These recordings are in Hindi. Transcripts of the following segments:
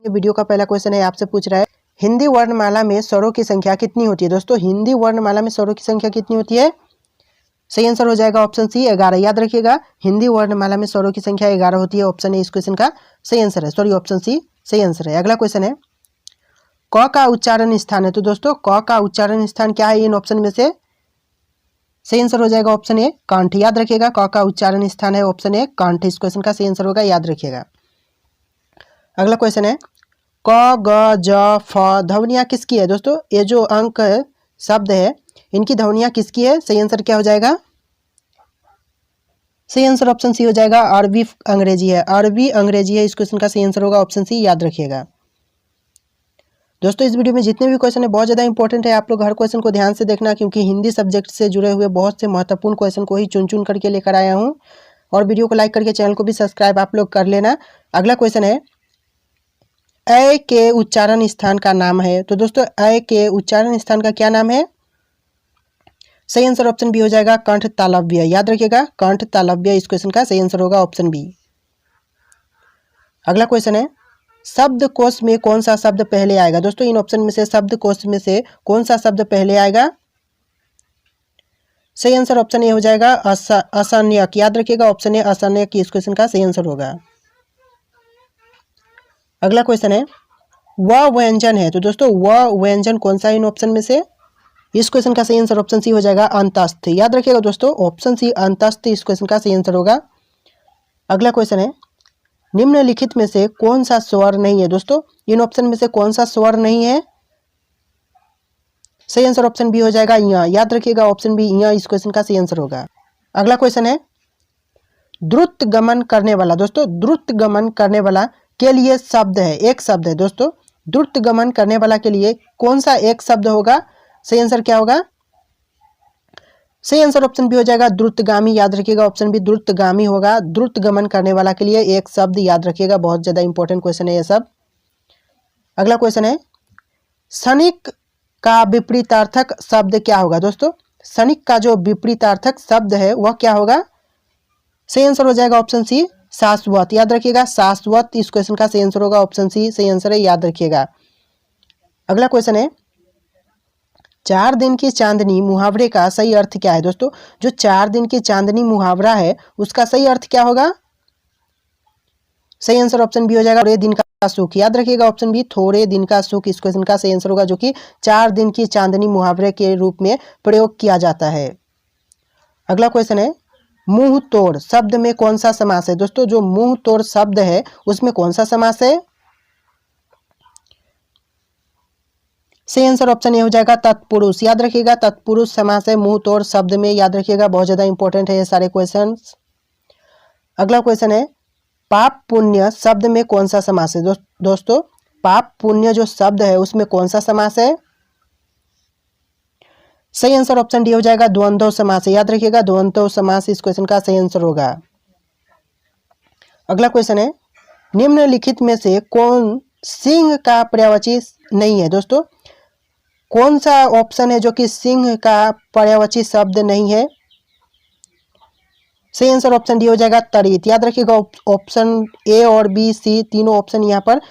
ये वीडियो का पहला क्वेश्चन है, आपसे पूछ रहा है हिंदी वर्णमाला में स्वरों की संख्या कितनी होती है। दोस्तों हिंदी वर्णमाला में स्वरों की संख्या कितनी होती है? सही आंसर हो जाएगा ऑप्शन सी 11। याद रखिएगा हिंदी वर्णमाला में स्वरों की संख्या 11 होती है। ऑप्शन ए इस क्वेश्चन का सही आंसर है, सॉरी ऑप्शन सी सही आंसर है। अगला क्वेश्चन है क का उच्चारण स्थान है। तो दोस्तों क का उच्चारण स्थान क्या है इन ऑप्शन में से? सही आंसर हो जाएगा ऑप्शन ए कंठ। याद रखिएगा क का उच्चारण स्थान है ऑप्शन ए कंठ, इस क्वेश्चन का सही आंसर होगा, याद रखिएगा। अगला क्वेश्चन है क ग ज फ ध्वनियाँ किसकी है। दोस्तों ये जो अंक शब्द है इनकी ध्वनियाँ किसकी है? सही आंसर क्या हो जाएगा? सही आंसर ऑप्शन सी हो जाएगा अरबी अंग्रेजी है, अरबी अंग्रेजी है, इस क्वेश्चन का सही आंसर होगा ऑप्शन सी, याद रखिएगा। दोस्तों इस वीडियो में जितने भी क्वेश्चन है बहुत ज़्यादा इंपॉर्टेंट है, आप लोग हर क्वेश्चन को ध्यान से देखना, क्योंकि हिंदी सब्जेक्ट से जुड़े हुए बहुत से महत्वपूर्ण क्वेश्चन को ही चुन चुन करके लेकर आया हूँ। और वीडियो को लाइक करके चैनल को भी सब्सक्राइब आप लोग कर लेना। अगला क्वेश्चन है अ के उच्चारण स्थान का नाम है। तो दोस्तों अ के उच्चारण स्थान का क्या नाम है? सही आंसर ऑप्शन बी हो जाएगा कंठ तालव्य। याद रखिएगा कंठ तालव्य, इस क्वेश्चन का सही आंसर होगा ऑप्शन बी। अगला क्वेश्चन है शब्दकोश में कौन सा शब्द पहले आएगा। दोस्तों इन ऑप्शन में से शब्दकोश में से कौन सा शब्द पहले आएगा? सही आंसर ऑप्शन ए हो जाएगा असंज्ञक। याद रखिएगा ऑप्शन ए असंज्ञक, इस क्वेश्चन का सही आंसर होगा। अगला क्वेश्चन है वह व्यंजन है। तो दोस्तों वह व्यंजन कौन सा इन ऑप्शन में से? इस क्वेश्चन का सही आंसर ऑप्शन सी हो जाएगा अंतस्थ। याद रखिएगा दोस्तों ऑप्शन सी अंतस्थ, इस क्वेश्चन का सही आंसर होगा। अगला क्वेश्चन है निम्नलिखित में से कौन सा स्वर नहीं है। दोस्तों इन ऑप्शन में से कौन सा स्वर नहीं है? सही आंसर ऑप्शन बी हो जाएगा य। याद रखिएगा ऑप्शन बी य, इस क्वेश्चन का सही आंसर होगा। अगला क्वेश्चन है द्रुत गमन करने वाला। दोस्तों द्रुत गमन करने वाला के लिए शब्द है, एक शब्द है। दोस्तों द्रुत गमन करने वाला के लिए कौन सा एक शब्द होगा? सही आंसर क्या होगा? सही आंसर ऑप्शन बी हो जाएगा द्रुतगामी। याद रखिएगा ऑप्शन बी द्रुतगामी होगा। द्रुत गमन करने वाला के लिए एक शब्द, याद रखिएगा, बहुत ज्यादा इंपॉर्टेंट क्वेश्चन है ये सब। अगला क्वेश्चन है क्षणिक का विपरीतार्थक शब्द क्या होगा। दोस्तों क्षणिक का जो विपरीतार्थक शब्द है वह क्या होगा? सही आंसर हो जाएगा ऑप्शन सी शाश्वत। याद रखिएगा शाश्वत, इस क्वेश्चन का सही आंसर होगा ऑप्शन सी सही आंसर है, याद रखिएगा। अगला क्वेश्चन है 4 दिन की चांदनी मुहावरे का सही अर्थ क्या है। दोस्तों जो 4 दिन की चांदनी मुहावरा है उसका सही अर्थ क्या होगा? सही आंसर ऑप्शन बी हो जाएगा थोड़े दिन का सुख। याद रखिएगा ऑप्शन बी थोड़े दिन का सुख, इस क्वेश्चन का सही आंसर होगा, जो कि 4 दिन की चांदनी मुहावरे के रूप में प्रयोग किया जाता है। अगला क्वेश्चन है मुंह तोड़ शब्द में कौन सा समास है। दोस्तों जो मुंह तोड़ शब्द है उसमें कौन सा समास है? सही आंसर ऑप्शन ए हो जाएगा तत्पुरुष। याद रखिएगा तत्पुरुष समास है मुंह तोड़ शब्द में, याद रखिएगा, बहुत ज्यादा इंपॉर्टेंट है ये सारे क्वेश्चन। अगला क्वेश्चन है पाप पुण्य शब्द में कौन सा समास है। दोस्तों पाप पुण्य जो शब्द है उसमें कौन सा समास है? सही आंसर ऑप्शन डी हो जाएगा द्वंद्व समास है। याद रखिएगा द्वंद्व समास, इस क्वेश्चन का सही आंसर होगा। अगला क्वेश्चन है निम्नलिखित में से कौन सिंह का पर्यायवाची नहीं है। दोस्तों कौन सा ऑप्शन है जो कि सिंह का पर्यायवाची शब्द नहीं है? सही आंसर ऑप्शन डी हो जाएगा तड़ित। याद रखिएगा ऑप्शन ए और बी सी तीनों ऑप्शन यहाँ पर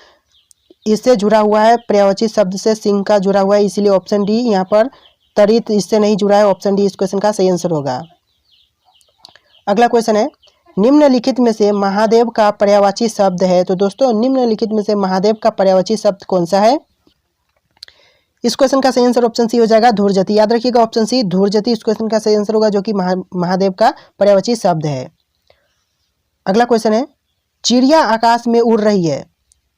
इससे जुड़ा हुआ है, पर्यायवाची शब्द से सिंह का जुड़ा हुआ है, इसीलिए ऑप्शन डी यहाँ पर तड़ित इससे नहीं जुड़ा है, ऑप्शन डी इस क्वेश्चन का सही आंसर होगा। अगला क्वेश्चन है निम्नलिखित में से महादेव का पर्यायवाची शब्द है। तो दोस्तों निम्नलिखित में से महादेव का पर्यायवाची शब्द कौन सा है? इस क्वेश्चन का सही आंसर ऑप्शन सी हो जाएगा धूर्जति। याद रखिएगा ऑप्शन सी धूर्जति, इस क्वेश्चन का सही आंसर होगा, जो कि महादेव का पर्यायवाची शब्द है। अगला क्वेश्चन है चिड़िया आकाश में उड़ रही है।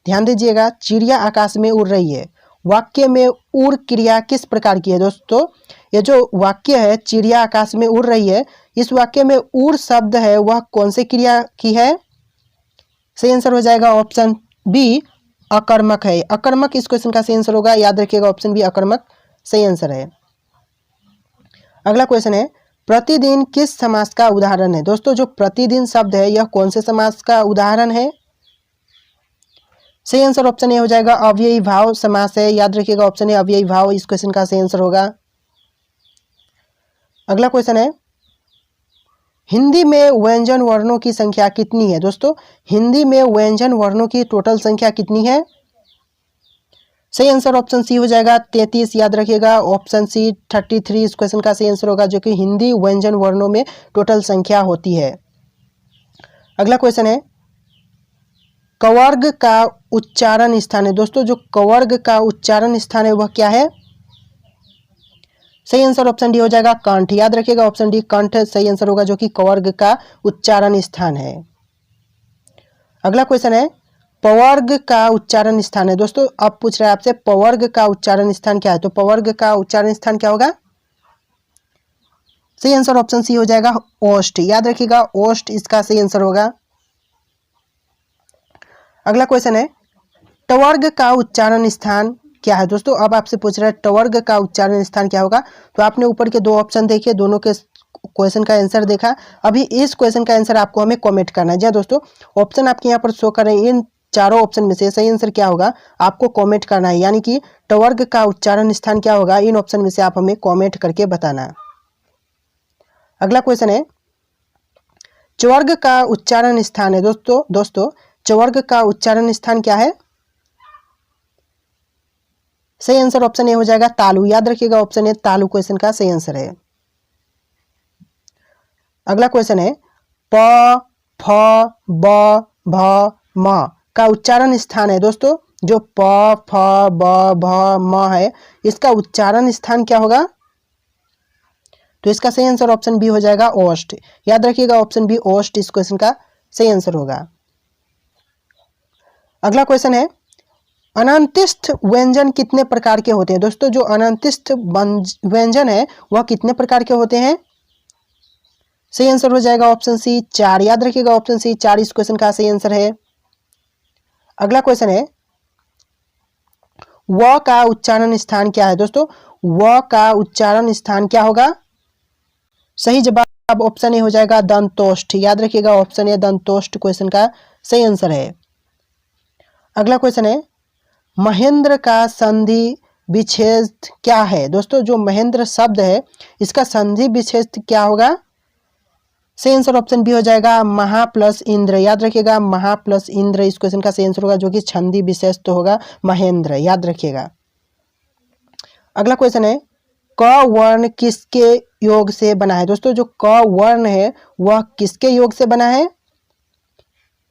ध्यान दीजिएगा चिड़िया आकाश में उड़ रही है, वाक्य में उड़ क्रिया किस प्रकार की है। दोस्तों ये जो वाक्य है चिड़िया आकाश में उड़ रही है, इस वाक्य में उड़ शब्द है वह कौन से क्रिया की है? सही आंसर हो जाएगा ऑप्शन बी अकर्मक है। अकर्मक इस क्वेश्चन का सही आंसर होगा, याद रखिएगा ऑप्शन बी अकर्मक सही आंसर है। अगला क्वेश्चन है प्रतिदिन किस समास का उदाहरण है। दोस्तों जो प्रतिदिन शब्द है यह कौन से समास का उदाहरण है? सही आंसर ऑप्शन ए हो जाएगा अव्ययी भाव समास है। याद रखिएगा ऑप्शन ए अव्ययी भाव, इस क्वेश्चन का सही आंसर होगा। अगला क्वेश्चन है हिंदी में व्यंजन वर्णों की संख्या कितनी है। दोस्तों हिंदी में व्यंजन वर्णों की टोटल संख्या कितनी है? सही आंसर ऑप्शन सी हो जाएगा 33, याद रखिएगा। ऑप्शन सी 33 इस क्वेश्चन का सही आंसर होगा, जो कि हिंदी व्यंजन वर्णों में टोटल संख्या होती है। अगला क्वेश्चन है कवर्ग का उच्चारण स्थान है। दोस्तों जो कवर्ग का उच्चारण स्थान है वह क्या है? सही आंसर ऑप्शन डी हो जाएगा कंठ, याद रखिएगा ऑप्शन डी कंठ सही आंसर होगा, जो कि कवर्ग का उच्चारण स्थान है। अगला क्वेश्चन है पवर्ग का उच्चारण स्थान है। दोस्तों अब पूछ रहा है आपसे पवर्ग का उच्चारण स्थान क्या है, तो पवर्ग का उच्चारण स्थान क्या होगा? सही आंसर ऑप्शन सी हो जाएगा ओष्ठ, याद रखिएगा ओष्ठ इसका सही आंसर होगा। अगला क्वेश्चन है टवर्ग का उच्चारण स्थान क्या है। दोस्तों अब आपसे पूछ रहा है टवर्ग का उच्चारण स्थान क्या होगा, तो आपने ऊपर के दो ऑप्शन देखे, दोनों के क्वेश्चन का आंसर देखा। अभी इस क्वेश्चन का आंसर आपको हमें कमेंट करना है। जी हाँ दोस्तों, ऑप्शन आपके यहाँ पर शो कर रहे हैं, इन चारों ऑप्शन में से सही आंसर क्या होगा आपको कमेंट करना है, यानी कि टवर्ग का उच्चारण स्थान क्या होगा, इन ऑप्शन में से आप हमें कमेंट करके बताना। अगला क्वेश्चन है चवर्ग का उच्चारण स्थान है। दोस्तों चवर्ग का उच्चारण स्थान क्या है? सही आंसर ऑप्शन ए हो जाएगा तालु, याद रखिएगा ऑप्शन ए तालु क्वेश्चन का सही आंसर है। अगला क्वेश्चन है प फ ब भ म का उच्चारण स्थान है। दोस्तों जो प फ ब भ म है इसका उच्चारण स्थान क्या होगा, तो इसका सही आंसर ऑप्शन बी हो जाएगा ओष्ठ, याद रखिएगा ऑप्शन बी ओष्ठ इस क्वेश्चन का सही आंसर होगा। अगला क्वेश्चन है अनंतिस्थ व्यंजन कितने प्रकार के होते हैं। दोस्तों जो अनंतिस्थ व्यंजन है वह कितने प्रकार के होते हैं? सही आंसर हो जाएगा ऑप्शन सी 4, याद रखिएगा ऑप्शन सी 4 इस क्वेश्चन का सही आंसर है। अगला क्वेश्चन है व का उच्चारण स्थान क्या है। दोस्तों व का उच्चारण स्थान क्या होगा? सही जवाब ऑप्शन ए हो जाएगा दंतोष्ठ, याद रखिएगा ऑप्शन ए दंतोष्ठ क्वेश्चन का सही आंसर है। अगला क्वेश्चन है महेंद्र का संधि विच्छेद क्या है। दोस्तों जो महेंद्र शब्द है इसका संधि विच्छेद क्या होगा? सही आंसर ऑप्शन बी हो जाएगा महा प्लस इंद्र, याद रखिएगा महा प्लस इंद्र इस क्वेश्चन का सही आंसर होगा, जो कि संधि विशेष तो होगा महेंद्र, याद रखिएगा। अगला क्वेश्चन है क वर्ण किसके योग से बना है। दोस्तों जो क वर्ण है वह किसके योग से बना है?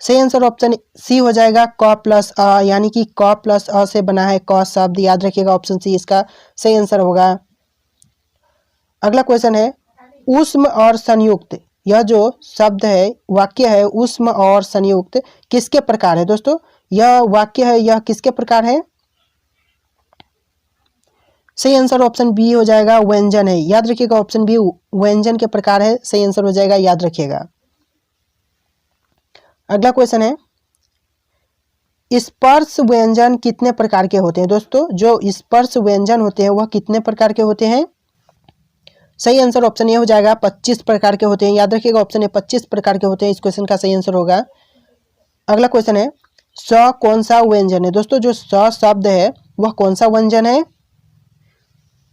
सही आंसर ऑप्शन सी हो जाएगा क प्लस अ, यानी कि क प्लस अ से बना है क शब्द, याद रखिएगा ऑप्शन सी इसका सही आंसर होगा। अगला क्वेश्चन है ऊष्म और संयुक्त, यह जो शब्द है वाक्य है ऊष्म और संयुक्त किसके प्रकार है। दोस्तों यह वाक्य है यह किसके प्रकार है? सही आंसर ऑप्शन बी हो जाएगा व्यंजन है, याद रखिएगा ऑप्शन बी व्यंजन के प्रकार है, सही आंसर हो जाएगा, याद रखिएगा। अगला क्वेश्चन है स्पर्श व्यंजन कितने प्रकार के होते हैं। दोस्तों जो स्पर्श व्यंजन होते हैं वह कितने प्रकार के होते हैं? सही आंसर ऑप्शन ए हो जाएगा 25 प्रकार के होते हैं, याद रखिएगा ऑप्शन ए 25 प्रकार के होते हैं, इस क्वेश्चन का सही आंसर होगा। अगला क्वेश्चन है स कौन सा व्यंजन है। दोस्तों जो स शब्द है वह कौन सा व्यंजन है?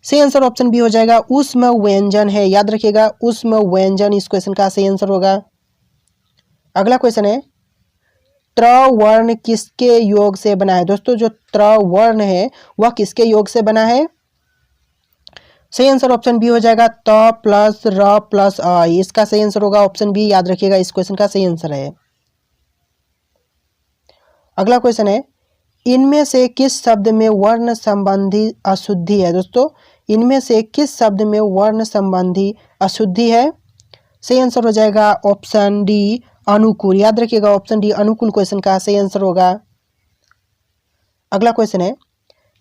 सही आंसर ऑप्शन बी हो जाएगा ऊष्म व्यंजन है, याद रखिएगा ऊष्म व्यंजन इस क्वेश्चन का सही आंसर होगा। अगला क्वेश्चन है त्र वर्ण किसके योग से बना है। दोस्तों जो त्र वर्ण है वह किसके योग से बना है? सही आंसर ऑप्शन बी हो जाएगा त प्लस र प्लस अ, इसका सही आंसर होगा ऑप्शन बी, याद रखिएगा इस क्वेश्चन का सही आंसर है। अगला क्वेश्चन है इनमें से किस शब्द में वर्ण संबंधी अशुद्धि है। दोस्तों इनमें से किस शब्द में वर्ण संबंधी अशुद्धि है? सही आंसर हो जाएगा ऑप्शन डी अनुकूल, याद रखिएगा ऑप्शन डी अनुकूल क्वेश्चन का सही आंसर होगा। अगला क्वेश्चन है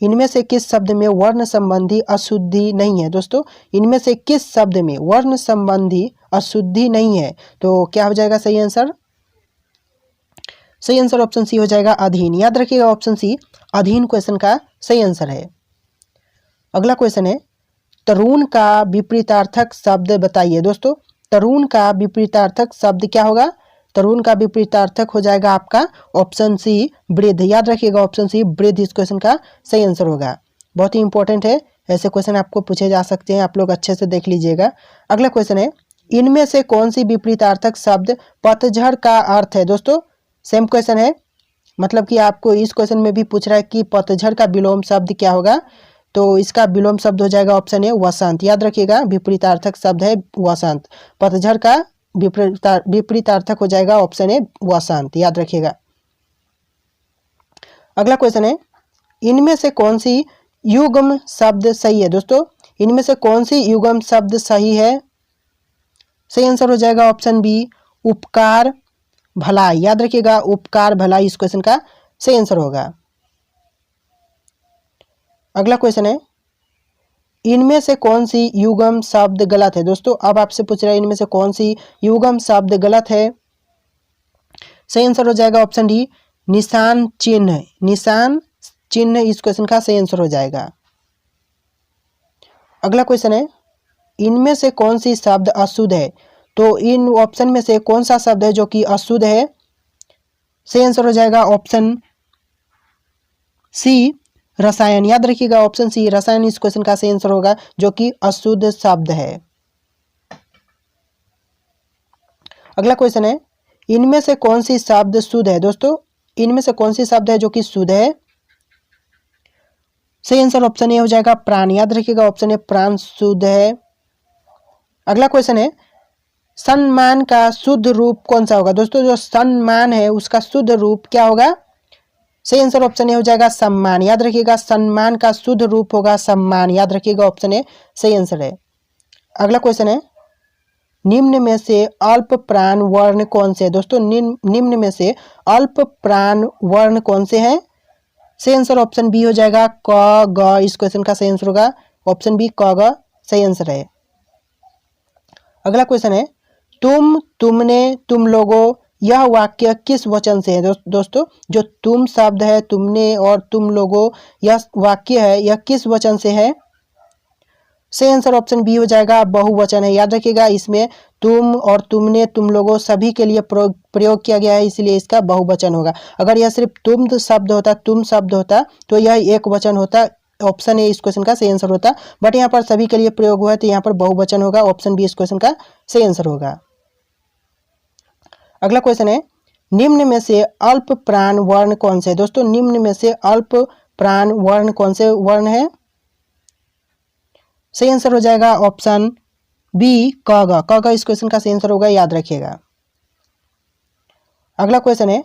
इनमें से किस शब्द में वर्ण संबंधी अशुद्धि नहीं है। दोस्तों इनमें से किस शब्द में वर्ण संबंधी अशुद्धि नहीं है, तो क्या हो जाएगा सही आंसर? सही आंसर ऑप्शन सी हो जाएगा अधीन, याद रखिएगा ऑप्शन सी अधीन क्वेश्चन का सही आंसर है। अगला क्वेश्चन है तरुण का विपरीतार्थक शब्द बताइए। दोस्तों तरुण का विपरीतार्थक शब्द क्या होगा? तरुण का विपरीतार्थक हो जाएगा आपका ऑप्शन सी वृद्ध, याद रखिएगा ऑप्शन सी वृद्ध इस क्वेश्चन का सही आंसर होगा। बहुत ही इंपॉर्टेंट है, ऐसे क्वेश्चन आपको पूछे जा सकते हैं, आप लोग अच्छे से देख लीजिएगा। अगला क्वेश्चन है इनमें से कौन सी विपरीतार्थक शब्द पतझड़ का अर्थ है। दोस्तों सेम क्वेश्चन है, मतलब कि आपको इस क्वेश्चन में भी पूछ रहा है कि पतझड़ का विलोम शब्द क्या होगा, तो इसका विलोम शब्द हो जाएगा ऑप्शन ए वसंत। याद रखिएगा, विपरीतार्थक शब्द है वसंत। पतझड़ का विपरीतार्थक हो जाएगा ऑप्शन ए वसंत, याद रखिएगा। अगला क्वेश्चन है, इनमें से कौन सी युग्म शब्द सही है दोस्तों? इनमें से कौन सी युग्म शब्द सही है? सही आंसर हो जाएगा ऑप्शन बी उपकार भलाई। याद रखिएगा, उपकार भलाई इस क्वेश्चन का सही आंसर होगा। अगला क्वेश्चन है, इनमें से कौन सी युग्म शब्द गलत है? दोस्तों अब आपसे पूछ रहा है इनमें से कौन सी युग्म शब्द गलत है। सही आंसर हो जाएगा ऑप्शन डी निशान चिन्ह। निशान चिन्ह इस क्वेश्चन का सही आंसर हो जाएगा। अगला क्वेश्चन है, इनमें से कौन सी शब्द अशुद्ध है? तो इन ऑप्शन में से कौन सा शब्द है जो कि अशुद्ध है? सही आंसर हो जाएगा ऑप्शन सी रसायन। याद रखिएगा, ऑप्शन सी रसायन इस क्वेश्चन का सही आंसर होगा, जो कि अशुद्ध शब्द है। अगला क्वेश्चन है, इनमें से कौन सी शब्द शुद्ध है? दोस्तों इनमें से कौन सी शब्द है जो कि शुद्ध है? सही आंसर ऑप्शन ए हो जाएगा प्राण। याद रखिएगा, ऑप्शन ए प्राण शुद्ध है। अगला क्वेश्चन है, सम्मान का शुद्ध रूप कौन सा होगा? दोस्तों जो सम्मान है उसका शुद्ध रूप क्या होगा? सही आंसर ऑप्शन ए हो जाएगा सम्मान। याद रखिएगा, सम्मान का शुद्ध रूप होगा सम्मान। याद रखिएगा, ऑप्शन ए सही आंसर है। अगला क्वेश्चन है, निम्न में से अल्प प्राण वर्ण कौन से है? दोस्तों निम्न में से अल्प प्राण वर्ण कौन से हैं? सही आंसर ऑप्शन बी हो जाएगा क ग। इस क्वेश्चन का सही आंसर होगा ऑप्शन बी क ग सही आंसर है। अगला क्वेश्चन है, तुम तुमने तुम लोगों यह वाक्य किस वचन से है? दोस्तों जो तुम शब्द है, तुमने और तुम लोगों यह वाक्य है, यह किस वचन से है? सही आंसर ऑप्शन बी हो जाएगा बहुवचन है। याद रखिएगा, इसमें तुम और तुमने तुम लोगों सभी के लिए प्रयोग किया गया है, इसलिए इसका बहुवचन होगा। अगर यह सिर्फ तुम शब्द होता तो यह एक वचन होता, ऑप्शन ए इस क्वेश्चन का सही आंसर होता। बट यहाँ पर सभी के लिए प्रयोग हुआ है तो यहाँ पर बहुवचन होगा, ऑप्शन बी इस क्वेश्चन का सही आंसर होगा। अगला क्वेश्चन है, निम्न में से अल्प प्राण वर्ण कौन से? दोस्तों निम्न में से अल्प प्राण वर्ण कौन से वर्ण है? सही आंसर हो जाएगा ऑप्शन बी क ग। क ग इस क्वेश्चन का सही आंसर होगा, याद रखिएगा। अगला क्वेश्चन है,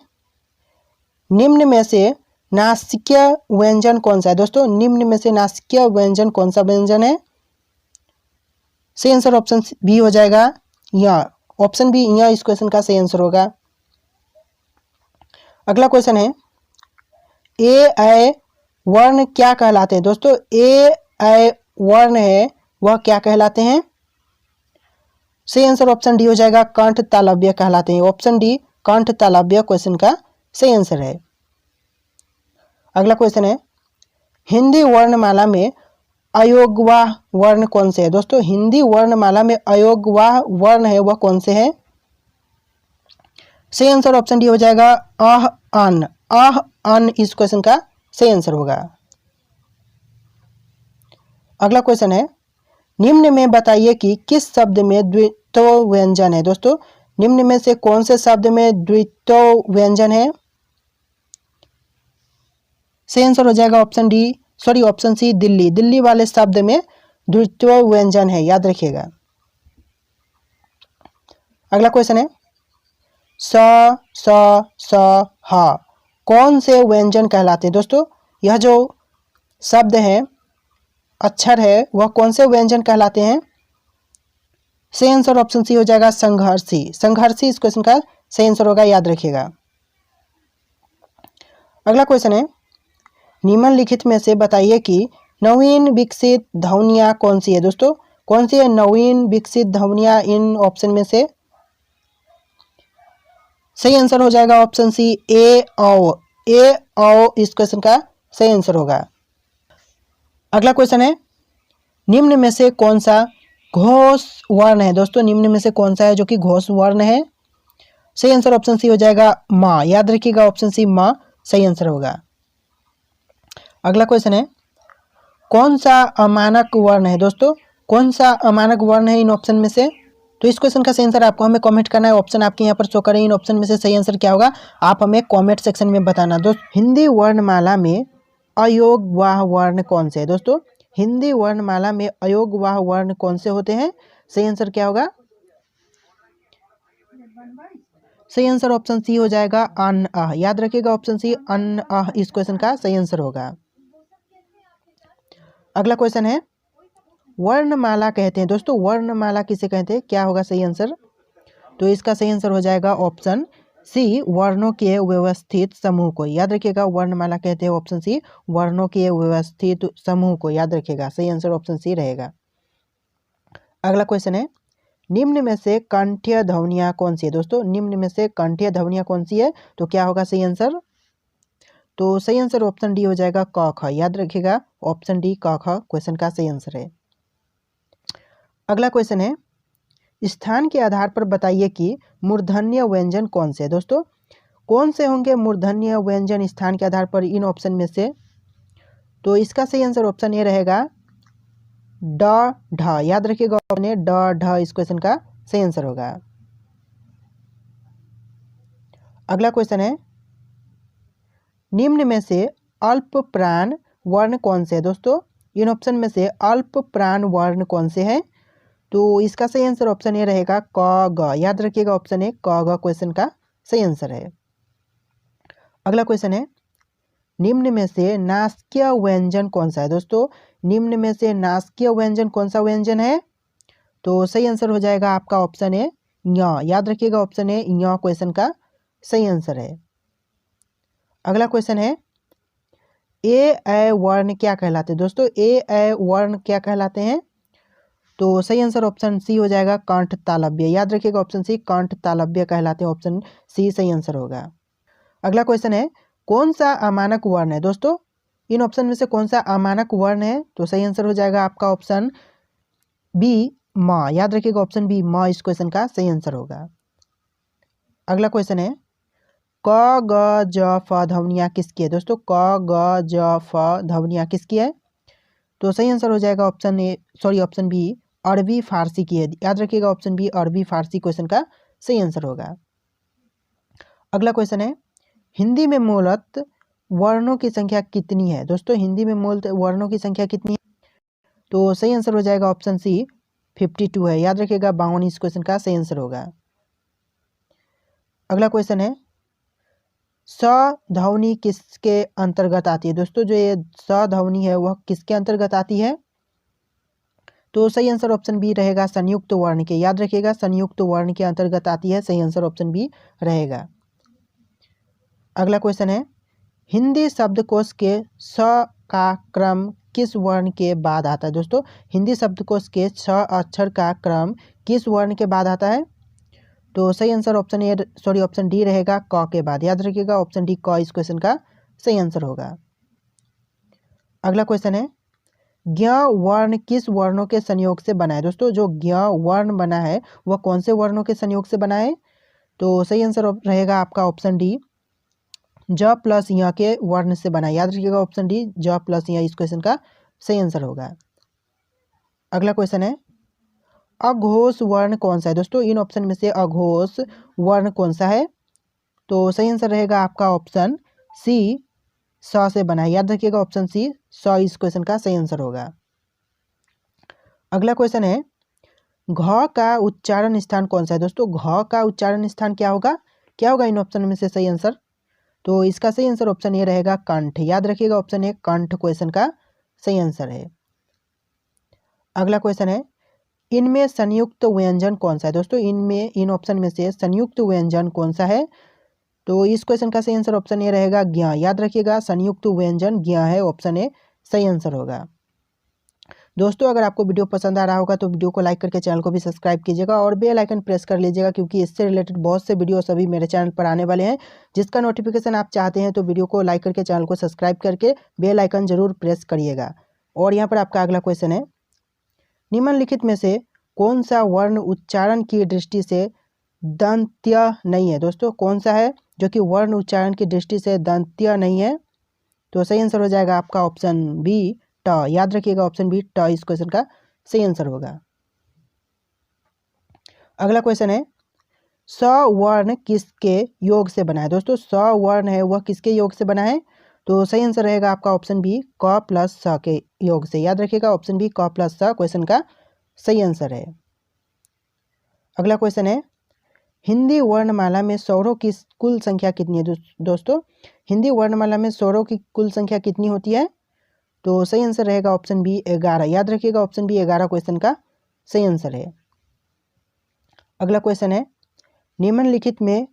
निम्न में से नासिकीय व्यंजन कौन सा है? दोस्तों निम्न में से नासिकीय व्यंजन कौन सा व्यंजन है? सही आंसर ऑप्शन बी हो जाएगा य। ऑप्शन बी य इस क्वेश्चन का सही आंसर होगा। अगला क्वेश्चन है, ए ऐ वर्ण क्या कहलाते हैं? दोस्तों ए ऐ वर्ण है वह क्या कहलाते हैं? सही आंसर ऑप्शन डी हो जाएगा कंठ तालव्य कहलाते हैं। ऑप्शन डी कंठ तालव्य क्वेश्चन का सही आंसर है। अगला क्वेश्चन है, हिंदी वर्णमाला में अयोग्यवाह वर्ण कौन से है? दोस्तों हिंदी वर्णमाला में अयोग्यवाह वर्ण है वह कौन से है? सही आंसर ऑप्शन डी हो जाएगा अह अन। अह अन इस क्वेश्चन का सही आंसर होगा। अगला क्वेश्चन है, निम्न में बताइए कि किस शब्द में द्वित्व व्यंजन है? दोस्तों निम्न में से कौन से शब्द में द्वित्व व्यंजन है? सही आंसर हो जाएगा ऑप्शन सी दिल्ली। दिल्ली वाले शब्द में द्वित्व व्यंजन है, याद रखिएगा। अगला क्वेश्चन है, स ह कौन से व्यंजन कहलाते हैं? दोस्तों यह जो शब्द है, अक्षर है, वह कौन से व्यंजन कहलाते हैं? सही आंसर ऑप्शन सी हो जाएगा संघर्षी। संघर्षी इस क्वेश्चन का सही आंसर होगा, याद रखिएगा। अगला क्वेश्चन है, निम्नलिखित में से बताइए कि नवीन विकसित ध्वनियाँ कौन सी है? दोस्तों कौन सी है नवीन विकसित ध्वनियाँ इन ऑप्शन में से? सही आंसर हो जाएगा ऑप्शन सी ए औ। ए औ इस क्वेश्चन का सही आंसर होगा। अगला क्वेश्चन है, निम्न में से कौन सा घोष वर्ण है? दोस्तों निम्न में से कौन सा है जो कि घोष वर्ण है? सही आंसर ऑप्शन सी हो जाएगा माँ। याद रखिएगा, ऑप्शन सी माँ सही आंसर होगा। अगला क्वेश्चन है, कौन सा अमानक वर्ण है? दोस्तों कौन सा अमानक वर्ण है इन ऑप्शन में से? तो इस क्वेश्चन का सही आंसर आपको हमें कमेंट करना है। ऑप्शन आपके यहाँ पर शो करें, इन ऑप्शन में से सही आंसर क्या होगा आप हमें कमेंट सेक्शन में बताना। दोस्तों हिंदी वर्णमाला में अयोगवाह वर्ण कौन से है? दोस्तों हिंदी वर्णमाला में अयोगवाह वर्ण कौन से होते हैं? सही आंसर क्या होगा? सही आंसर ऑप्शन सी हो जाएगा अन अह। याद रखिएगा ऑप्शन सी अन अह इस क्वेश्चन का सही आंसर होगा। अगला क्वेश्चन है वर्णमाला कहते हैं। दोस्तों वर्णमाला किसे कहते हैं? क्या होगा सही आंसर? तो इसका सही आंसर हो जाएगा ऑप्शन सी वर्णों के व्यवस्थित समूह को। याद रखिएगा वर्णमाला कहते हैं ऑप्शन सी वर्णों के व्यवस्थित समूह को। याद रखिएगा सही आंसर ऑप्शन सी रहेगा। अगला क्वेश्चन है निम्न में से कंठ्य ध्वनियाँ कौन सी है? दोस्तों निम्न में से कंठ्य ध्वनियाँ कौन सी है? तो क्या होगा सही आंसर? तो सही आंसर ऑप्शन डी हो जाएगा क ख। याद रखिएगा ऑप्शन डी क ख क्वेश्चन का सही आंसर है। अगला क्वेश्चन है स्थान के आधार पर बताइए कि मूर्धन्य व्यंजन कौन से है? दोस्तों कौन से होंगे मूर्धन्य व्यंजन स्थान के आधार पर इन ऑप्शन में से? तो इसका सही आंसर ऑप्शन ए रहेगा ड ढ। याद रखिएगा ऑप्शन ए ड ढ इस क्वेश्चन का सही आंसर होगा। अगला क्वेश्चन है निम्न में से अल्प प्राण वर्ण कौन से है? दोस्तों इन ऑप्शन में से अल्प प्राण वर्ण कौन से हैं? तो इसका सही आंसर ऑप्शन ए रहेगा क ग। याद रखिएगा ऑप्शन ए क ग क्वेश्चन का सही आंसर है। अगला क्वेश्चन है निम्न में से नासिकीय व्यंजन कौन सा है? दोस्तों निम्न में से नासिकीय व्यंजन कौन सा व्यंजन है? तो सही आंसर हो जाएगा आपका ऑप्शन ए ञ। याद रखिएगा ऑप्शन ए ञ क्वेश्चन का सही आंसर है। अगला क्वेश्चन है ए ऐ वर्ण क्या कहलाते हैं? दोस्तों ए ऐ वर्ण क्या कहलाते हैं? तो सही आंसर ऑप्शन सी हो जाएगा कंठ तालव्य। याद रखिएगा ऑप्शन सी कंठ तालव्य कहलाते हैं। ऑप्शन सी सही आंसर होगा। अगला क्वेश्चन है कौन सा अमानक वर्ण है? दोस्तों इन ऑप्शन में से कौन सा अमानक वर्ण है? तो सही आंसर हो जाएगा आपका ऑप्शन बी म। याद रखिएगा ऑप्शन बी म इस क्वेश्चन का सही आंसर होगा। अगला क्वेश्चन है क ग ज फ ध्वनियाँ किसकी है? दोस्तों क ग ज फ ध्वनियाँ किसकी है? तो सही आंसर हो जाएगा ऑप्शन बी अरबी फारसी की है। याद रखिएगा ऑप्शन बी अरबी फारसी क्वेश्चन का सही आंसर होगा। अगला क्वेश्चन है हिंदी में मूलतः वर्णों की संख्या कितनी है? दोस्तों हिंदी में मूलतः वर्णों की संख्या कितनी है? तो सही आंसर हो जाएगा ऑप्शन सी 52 है। याद रखिएगा 52 इस क्वेश्चन का सही आंसर होगा। अगला क्वेश्चन है स ध्वनि किसके अंतर्गत आती है? दोस्तों जो ये स ध्वनि है वह किसके अंतर्गत आती है? तो सही आंसर ऑप्शन बी रहेगा संयुक्त वर्ण के। याद रखिएगा संयुक्त वर्ण के अंतर्गत आती है। सही आंसर ऑप्शन बी रहेगा। अगला क्वेश्चन है हिंदी शब्दकोश के स का क्रम किस वर्ण के बाद आता है? दोस्तों हिंदी शब्दकोश के 6 अक्षर का क्रम किस वर्ण के बाद आता है? तो सही आंसर ऑप्शन डी रहेगा क के बाद। याद रखिएगा ऑप्शन डी क इस क्वेश्चन का सही आंसर होगा। अगला क्वेश्चन है ज्ञ वर्ण किस वर्णों के संयोग से बना है? दोस्तों जो ज्ञ वर्ण बना है वह कौन से वर्णों के संयोग से बना है? तो सही आंसर रहेगा आपका ऑप्शन डी ज प्लस य के वर्ण से बना है। याद रखिएगा ऑप्शन डी ज प्लस य इस क्वेश्चन का सही आंसर होगा। अगला क्वेश्चन है अघोष वर्ण कौन सा है? दोस्तों इन ऑप्शन में से अघोष वर्ण कौन सा है? तो सही आंसर रहेगा आपका ऑप्शन सी स से बना है। याद रखिएगा ऑप्शन सी स इस क्वेश्चन का सही आंसर होगा। अगला क्वेश्चन है घ का उच्चारण स्थान कौन सा है? दोस्तों घ का उच्चारण स्थान क्या होगा? क्या होगा इन ऑप्शन में से सही आंसर? तो इसका सही आंसर ऑप्शन ए रहेगा कंठ। याद रखिएगा ऑप्शन ए कंठ क्वेश्चन का सही आंसर है। अगला क्वेश्चन है इनमें संयुक्त व्यंजन कौन सा है? दोस्तों इन ऑप्शन में से संयुक्त व्यंजन कौन सा है? तो इस क्वेश्चन का सही आंसर ऑप्शन ए रहेगा ज्ञ। याद रखिएगा संयुक्त व्यंजन ज्ञ है। ऑप्शन ए सही आंसर होगा। दोस्तों अगर आपको वीडियो पसंद आ रहा होगा तो वीडियो को लाइक करके चैनल को भी सब्सक्राइब कीजिएगा और बेल आइकन प्रेस कर लीजिएगा क्योंकि इससे रिलेटेड बहुत से वीडियो सभी मेरे चैनल पर आने वाले हैं जिसका नोटिफिकेशन आप चाहते हैं। तो वीडियो को लाइक करके चैनल को सब्सक्राइब करके बेल आइकन जरूर प्रेस करिएगा। और यहाँ पर आपका अगला क्वेश्चन है निम्नलिखित में से कौन सा वर्ण उच्चारण की दृष्टि से दंत्य नहीं है? दोस्तों कौन सा है जो कि वर्ण उच्चारण की दृष्टि से दंत्य नहीं है? तो सही आंसर हो जाएगा आपका ऑप्शन बी ट। याद रखिएगा ऑप्शन बी ट इस क्वेश्चन का सही आंसर होगा। अगला क्वेश्चन है सवर्ण किसके योग से बना है। दोस्तों सवर्ण है वह किसके योग से बना है, तो सही आंसर रहेगा आपका ऑप्शन बी क प्लस स के योग से। याद रखिएगा ऑप्शन बी क प्लस स क्वेश्चन का सही आंसर है। अगला क्वेश्चन है हिंदी वर्णमाला में स्वरों की कुल संख्या कितनी है। दोस्तों हिंदी वर्णमाला में स्वरों की कुल संख्या कितनी होती है, तो सही आंसर रहेगा ऑप्शन बी 11। याद रखिएगा ऑप्शन बी 11 क्वेश्चन का सही आंसर है। अगला क्वेश्चन है निम्नलिखित में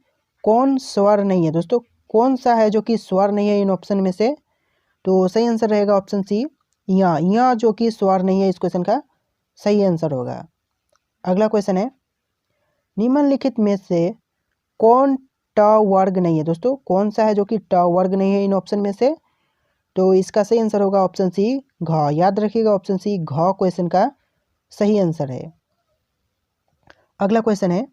कौन स्वर नहीं है। दोस्तों कौन सा है जो कि स्वर नहीं है इन ऑप्शन में से, तो सही आंसर रहेगा ऑप्शन सी या जो कि स्वर नहीं है इस क्वेश्चन का सही आंसर होगा। अगला क्वेश्चन है निम्नलिखित में से कौन ट वर्ग नहीं है। दोस्तों कौन सा है जो कि ट वर्ग नहीं है इन ऑप्शन में से, तो इसका सही आंसर होगा ऑप्शन सी घ। याद रखिएगा ऑप्शन सी घ क्वेश्चन का सही आंसर है। अगला क्वेश्चन है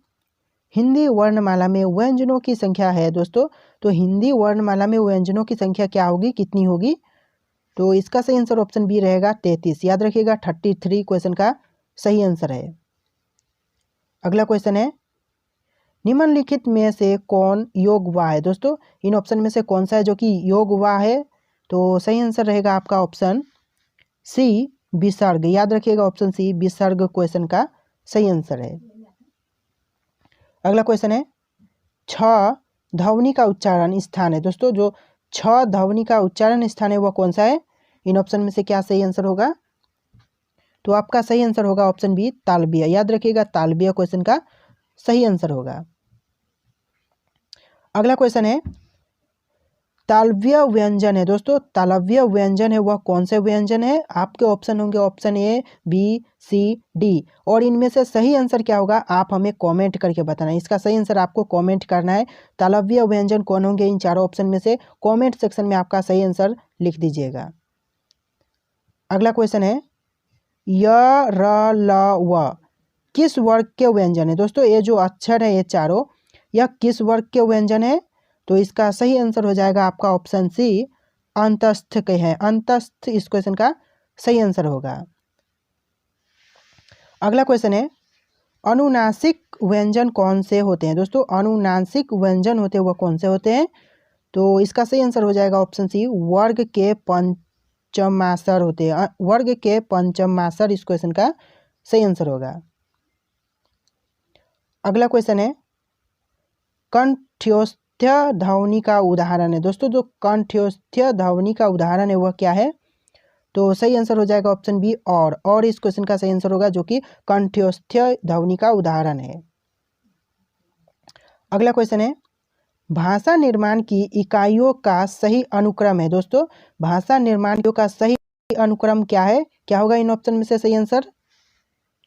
हिंदी वर्णमाला में व्यंजनों की संख्या है। दोस्तों तो हिंदी वर्णमाला में व्यंजनों की संख्या क्या होगी, कितनी होगी, तो इसका सही आंसर ऑप्शन बी रहेगा 33। याद रखिएगा 33 क्वेश्चन का सही आंसर है। अगला क्वेश्चन है निम्नलिखित में से कौन योग वा है। दोस्तों इन ऑप्शन में से कौन सा है जो कि योग वा है, तो सही आंसर रहेगा आपका ऑप्शन सी विसर्ग। याद रखिएगा ऑप्शन सी विसर्ग क्वेश्चन का सही आंसर है। अगला क्वेश्चन है छ ध्वनि का उच्चारण स्थान है। दोस्तों जो छ ध्वनि का उच्चारण स्थान है वह कौन सा है, इन ऑप्शन में से क्या सही आंसर होगा, तो आपका सही आंसर होगा ऑप्शन बी तालव्य। याद रखिएगा तालव्य क्वेश्चन का सही आंसर होगा। अगला क्वेश्चन है तालव्य व्यंजन है। दोस्तों तालव्य व्यंजन है वह कौन से व्यंजन है, आपके ऑप्शन होंगे option A B C D, और इनमें से सही आंसर क्या होगा आप हमें कमेंट करके बताना है। इसका सही आंसर आपको कमेंट करना है। तालव्य व्यंजन कौन होंगे इन चारों ऑप्शन में से, कमेंट सेक्शन में आपका सही आंसर लिख दीजिएगा। अगला क्वेश्चन है य र ल व किस वर्ग के व्यंजन है। दोस्तों ये जो अक्षर है ये चारों यह किस वर्ग के व्यंजन है, तो इसका सही आंसर हो जाएगा आपका ऑप्शन सी अंतस्थ के हैं। अंतस्थ इस क्वेश्चन का सही आंसर होगा। अगला क्वेश्चन है अनुनासिक व्यंजन कौन से होते हैं। दोस्तों अनुनासिक व्यंजन होते हैं वह कौन से होते हैं, तो इसका सही आंसर हो जाएगा ऑप्शन सी वर्ग के पंचमाक्षर होते हैं। वर्ग के पंचमाक्षर इस क्वेश्चन का सही आंसर होगा। अगला क्वेश्चन है कंठ्योस्थ्य ध्वनि का उदाहरण है। दोस्तों जो कंठ्योस्थ्य ध्वनि का उदाहरण है वह क्या है, तो सही आंसर हो जाएगा ऑप्शन बी और इस क्वेश्चन का सही आंसर होगा जो कि कंठ्योस्थ्य ध्वनि का उदाहरण है। अगला क्वेश्चन है भाषा निर्माण की इकाइयों का सही अनुक्रम है। दोस्तों भाषा निर्माण का सही अनुक्रम क्या है, क्या होगा इन ऑप्शन में से सही आंसर,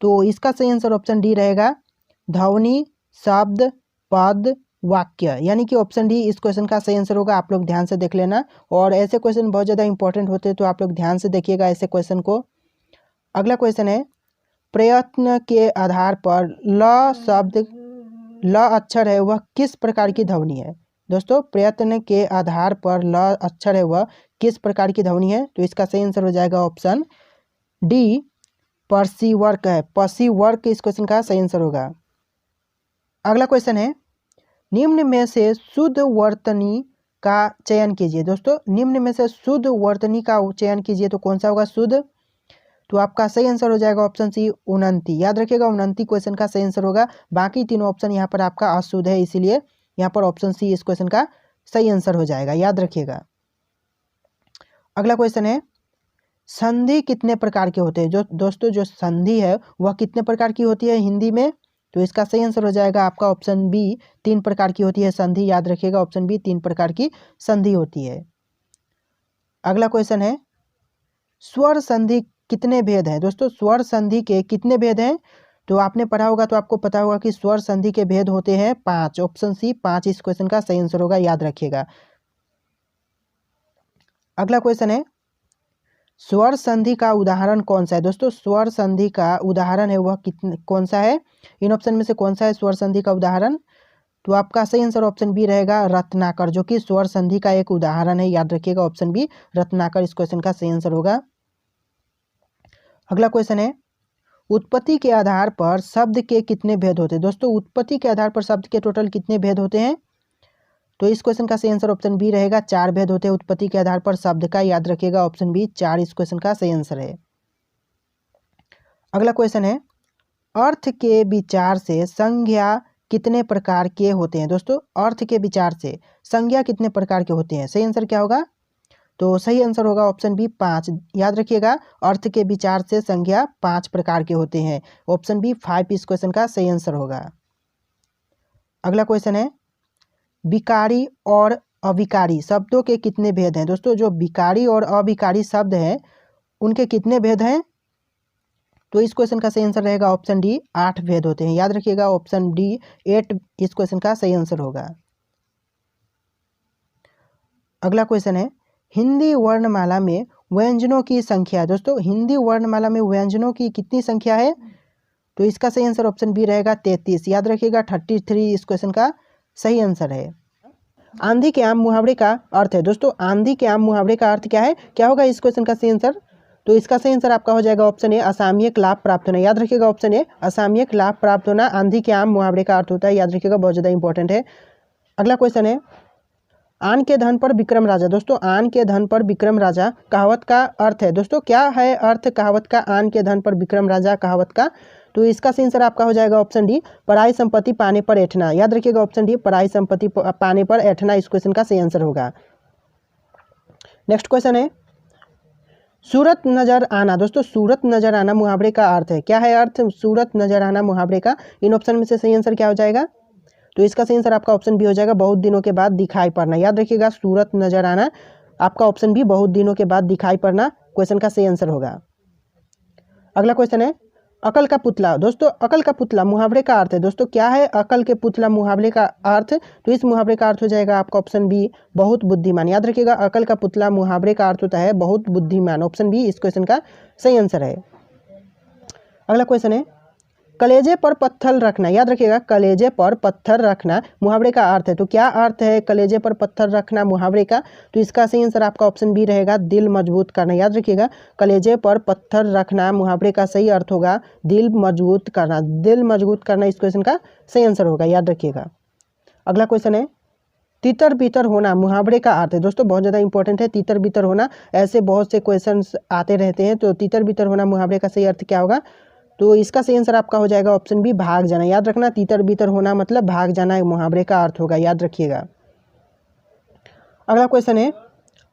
तो इसका सही आंसर ऑप्शन डी रहेगा ध्वनि शब्द पद वाक्य, यानी कि ऑप्शन डी इस क्वेश्चन का सही आंसर होगा। आप लोग ध्यान से देख लेना, और ऐसे क्वेश्चन बहुत ज़्यादा इंपॉर्टेंट होते हैं तो आप लोग ध्यान से देखिएगा ऐसे क्वेश्चन को। अगला क्वेश्चन है प्रयत्न के आधार पर ल शब्द ल अक्षर है वह किस प्रकार की ध्वनि है। दोस्तों प्रयत्न के आधार पर ल अक्षर है वह किस प्रकार की ध्वनि है, तो इसका सही आंसर हो जाएगा ऑप्शन डी पर्सिवर्क है। पर्सिवर्क इस क्वेश्चन का सही आंसर होगा। अगला क्वेश्चन है निम्न में से शुद्ध वर्तनी का चयन कीजिए। दोस्तों निम्न में से शुद्ध वर्तनी का चयन कीजिए, तो कौन सा होगा शुद्ध, तो आपका सही आंसर हो जाएगा ऑप्शन सी 29। याद रखिएगा 29 क्वेश्चन का सही आंसर होगा। बाकी तीनों ऑप्शन यहाँ पर आपका अशुद्ध है, इसीलिए यहाँ पर ऑप्शन सी इस क्वेश्चन का सही आंसर हो जाएगा, याद रखिएगा। अगला क्वेश्चन है संधि कितने प्रकार के होते हैं। जो दोस्तों जो संधि है वह कितने प्रकार की होती है हिंदी में, तो इसका सही आंसर हो जाएगा आपका ऑप्शन बी 3 प्रकार की होती है संधि। याद रखिएगा ऑप्शन बी 3 प्रकार की संधि होती है। अगला क्वेश्चन है स्वर संधि कितने भेद हैं। दोस्तों स्वर संधि के कितने भेद हैं, तो आपने पढ़ा होगा तो आपको पता होगा कि स्वर संधि के भेद होते हैं 5। ऑप्शन सी 5 इस क्वेश्चन का सही आंसर होगा, याद रखिएगा। अगला क्वेश्चन है स्वर संधि का उदाहरण कौन सा है। दोस्तों स्वर संधि का उदाहरण है वह कौन सा है, इन ऑप्शन में से कौन सा है स्वर संधि का उदाहरण, तो आपका सही आंसर ऑप्शन बी रहेगा रत्नाकर, जो कि स्वर संधि का एक उदाहरण है। याद रखिएगा ऑप्शन बी रत्नाकर इस क्वेश्चन का सही आंसर होगा। अगला क्वेश्चन है उत्पत्ति के आधार पर शब्द के कितने भेद होते हैं? दोस्तों उत्पत्ति के आधार पर शब्द के टोटल कितने भेद होते हैं? तो इस क्वेश्चन का सही आंसर ऑप्शन बी रहेगा, 4 भेद होते हैं उत्पत्ति के आधार पर शब्द का। याद रखिएगा ऑप्शन बी 4 इस क्वेश्चन का सही आंसर है। अगला क्वेश्चन है, अर्थ के विचार से संज्ञा कितने प्रकार के होते हैं? दोस्तों अर्थ के विचार से संज्ञा कितने प्रकार के होते हैं? सही आंसर क्या होगा? तो सही आंसर होगा ऑप्शन बी 5। याद रखिएगा अर्थ के विचार से संज्ञा 5 प्रकार के होते हैं। ऑप्शन बी 5 इस क्वेश्चन का सही आंसर होगा। अगला क्वेश्चन है, विकारी और अविकारी शब्दों के कितने भेद हैं? दोस्तों जो विकारी और अविकारी शब्द हैं उनके कितने भेद हैं? तो इस क्वेश्चन का सही आंसर रहेगा ऑप्शन डी 8 भेद होते हैं। याद रखिएगा ऑप्शन डी 8 इस क्वेश्चन का सही आंसर होगा। अगला क्वेश्चन है, हिंदी वर्णमाला में व्यंजनों की संख्या। दोस्तों हिंदी वर्णमाला में व्यंजनों की कितनी संख्या है? तो इसका सही आंसर ऑप्शन बी रहेगा 33। याद रखिएगा 33 इस क्वेश्चन का सही आंसर है। आंधी के आम मुहावरे का अर्थ है। दोस्तों आंधी के आम मुहावरे का अर्थ क्या है? क्या होगा इस क्वेश्चन का सही आंसर? तो इसका सही आंसर आपका हो जाएगा ऑप्शन ए असामयिक लाभ प्राप्त होना। याद रखिएगा ऑप्शन ए असामयिक लाभ प्राप्त होना आंधी के आम मुहावरे का अर्थ होता है। याद रखिएगा बहुत ज़्यादा इंपॉर्टेंट है। अगला क्वेश्चन है, आन के धन पर विक्रम राजा। दोस्तों आन के धन पर विक्रम राजा कहावत का अर्थ है। दोस्तों क्या है अर्थ कहावत का? आन के धन पर विक्रम राजा कहावत का। तो इसका सही आंसर आपका हो जाएगा ऑप्शन डी पराई संपत्ति पाने पर ऐठना। याद रखिएगा ऑप्शन डी पराई संपत्ति पाने पर ऐठना इस क्वेश्चन का सही आंसर होगा। नेक्स्ट क्वेश्चन है, सूरत नजर आना। दोस्तों सूरत नजर आना मुहावरे का अर्थ है। क्या है अर्थ सूरत नजर आना मुहावरे का? इन ऑप्शन में से सही आंसर क्या हो जाएगा? तो इसका सही आंसर आपका ऑप्शन बी हो जाएगा बहुत दिनों के बाद दिखाई पड़ना। याद रखिएगा सूरत नजर आना आपका ऑप्शन बी बहुत दिनों के बाद दिखाई पड़ना क्वेश्चन का सही आंसर होगा। अगला क्वेश्चन है, अकल का पुतला। दोस्तों अकल का पुतला मुहावरे का अर्थ है। दोस्तों क्या है अकल के पुतला मुहावरे का अर्थ? तो इस मुहावरे का अर्थ हो जाएगा आपका ऑप्शन बी बहुत बुद्धिमान। याद रखिएगा अकल का पुतला मुहावरे का अर्थ होता है बहुत बुद्धिमान। ऑप्शन बी इस क्वेश्चन का सही आंसर है। अगला क्वेश्चन है, कलेजे पर पत्थर रखना। याद रखिएगा कलेजे पर पत्थर रखना मुहावरे का अर्थ है। तो क्या अर्थ है कलेजे पर पत्थर रखना मुहावरे का? तो इसका सही आंसर आपका ऑप्शन बी रहेगा दिल मजबूत करना। याद रखिएगा कलेजे पर पत्थर रखना मुहावरे का सही अर्थ होगा दिल मजबूत करना। दिल मजबूत करना इस क्वेश्चन का सही आंसर होगा। याद रखिएगा। अगला क्वेश्चन है, तितर बितर होना मुहावरे का अर्थ है। दोस्तों बहुत ज़्यादा इंपॉर्टेंट है तितर बितर होना। ऐसे बहुत से क्वेश्चन आते रहते हैं। तो तितर बितर होना मुहावरे का सही अर्थ क्या होगा? तो इसका सही आंसर आपका हो जाएगा ऑप्शन बी भाग जाना। याद रखना तितर बितर होना मतलब भाग जाना मुहावरे का अर्थ होगा। याद रखिएगा। अगला क्वेश्चन है,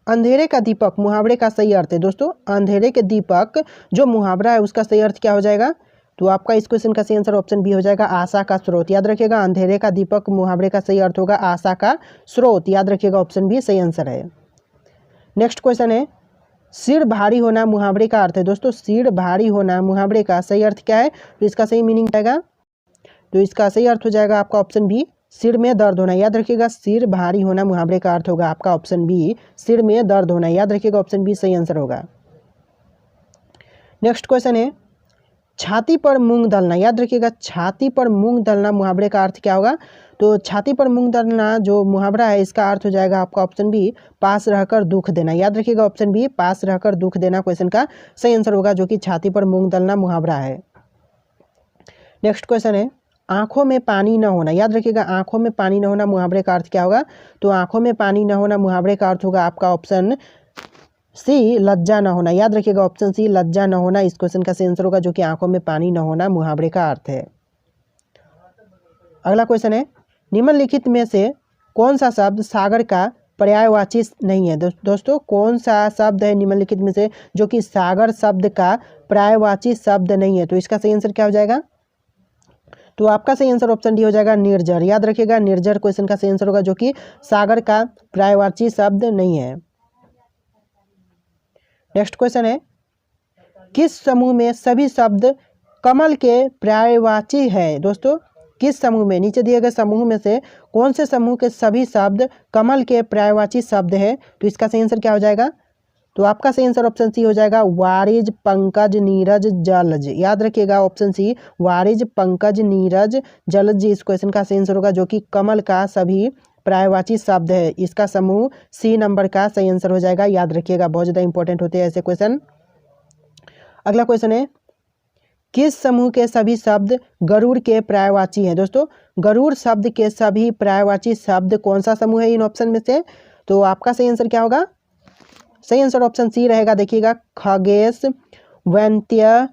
अंधेरे का दीपक मुहावरे का सही अर्थ है। दोस्तों अंधेरे के दीपक जो मुहावरा है उसका सही अर्थ क्या हो जाएगा? तो आपका इस क्वेश्चन का सही आंसर ऑप्शन बी हो जाएगा आशा का स्रोत। याद रखिएगा अंधेरे का दीपक मुहावरे का सही अर्थ होगा आशा का स्रोत। याद रखिएगा ऑप्शन बी सही आंसर है। नेक्स्ट क्वेश्चन है, सिर भारी होना मुहावरे का अर्थ है। दोस्तों सिर भारी होना मुहावरे का सही अर्थ क्या है? तो इसका सही मीनिंग आएगा तो इसका सही अर्थ हो जाएगा आपका ऑप्शन बी सिर में दर्द होना। याद रखिएगा सिर भारी होना मुहावरे का अर्थ होगा आपका ऑप्शन बी सिर में दर्द होना। याद रखिएगा ऑप्शन बी सही आंसर होगा। नेक्स्ट क्वेश्चन है, छाती पर मूंग दलना। याद रखिएगा छाती पर मूंग दलना मुहावरे का अर्थ क्या होगा? तो छाती पर मूंग दलना जो मुहावरा है इसका अर्थ हो जाएगा आपका ऑप्शन बी पास रहकर दुख देना। याद रखिएगा ऑप्शन बी पास रहकर दुख देना क्वेश्चन का सही आंसर होगा जो कि छाती पर मूंग दलना मुहावरा है। नेक्स्ट क्वेश्चन है, आंखों में पानी न होना। याद रखिएगा आंखों में पानी न होना मुहावरे का अर्थ क्या होगा? तो आंखों में पानी न होना मुहावरे का अर्थ होगा आपका ऑप्शन सी लज्जा न होना। याद रखिएगा ऑप्शन सी लज्जा न होना इस क्वेश्चन का सही आंसर होगा जो कि आंखों में पानी न होना मुहावरे का अर्थ है। अगला क्वेश्चन है, निम्नलिखित में से कौन सा शब्द सागर का पर्यायवाची नहीं है? दोस्तों कौन सा शब्द है निम्नलिखित में से जो कि सागर शब्द का पर्यायवाची शब्द नहीं है? तो इसका सही आंसर क्या हो जाएगा? तो आपका सही आंसर ऑप्शन डी हो जाएगा निर्जर। याद रखिएगा निर्जर क्वेश्चन का सही आंसर होगा जो कि सागर का पर्यायवाची शब्द नहीं है। नेक्स्ट क्वेश्चन है, किस समूह में सभी शब्द कमल के पर्यायवाची है? दोस्तों किस समूह में नीचे दिए गए समूह में से कौन से समूह के सभी शब्द कमल के पर्यायवाची शब्द है? तो इसका सही आंसर क्या हो जाएगा? तो आपका सही आंसर ऑप्शन सी हो जाएगा वारिज पंकज नीरज जलज। याद रखिएगा ऑप्शन सी वारिज पंकज नीरज जलज इस क्वेश्चन का सही आंसर होगा जो कि कमल का सभी पर्यायवाची शब्द है। इसका समूह सी नंबर का सही आंसर हो जाएगा। याद रखिएगा बहुत ज़्यादा इंपॉर्टेंट होते हैं ऐसे क्वेश्चन। अगला क्वेश्चन है, किस समूह के सभी शब्द गरुड़ के पर्यायवाची हैं? दोस्तों गरुड़ शब्द के सभी पर्यायवाची शब्द कौन सा समूह है इन ऑप्शन में से? तो आपका सही आंसर क्या होगा? सही आंसर ऑप्शन सी रहेगा। देखिएगा खगेश, वैन्त्य,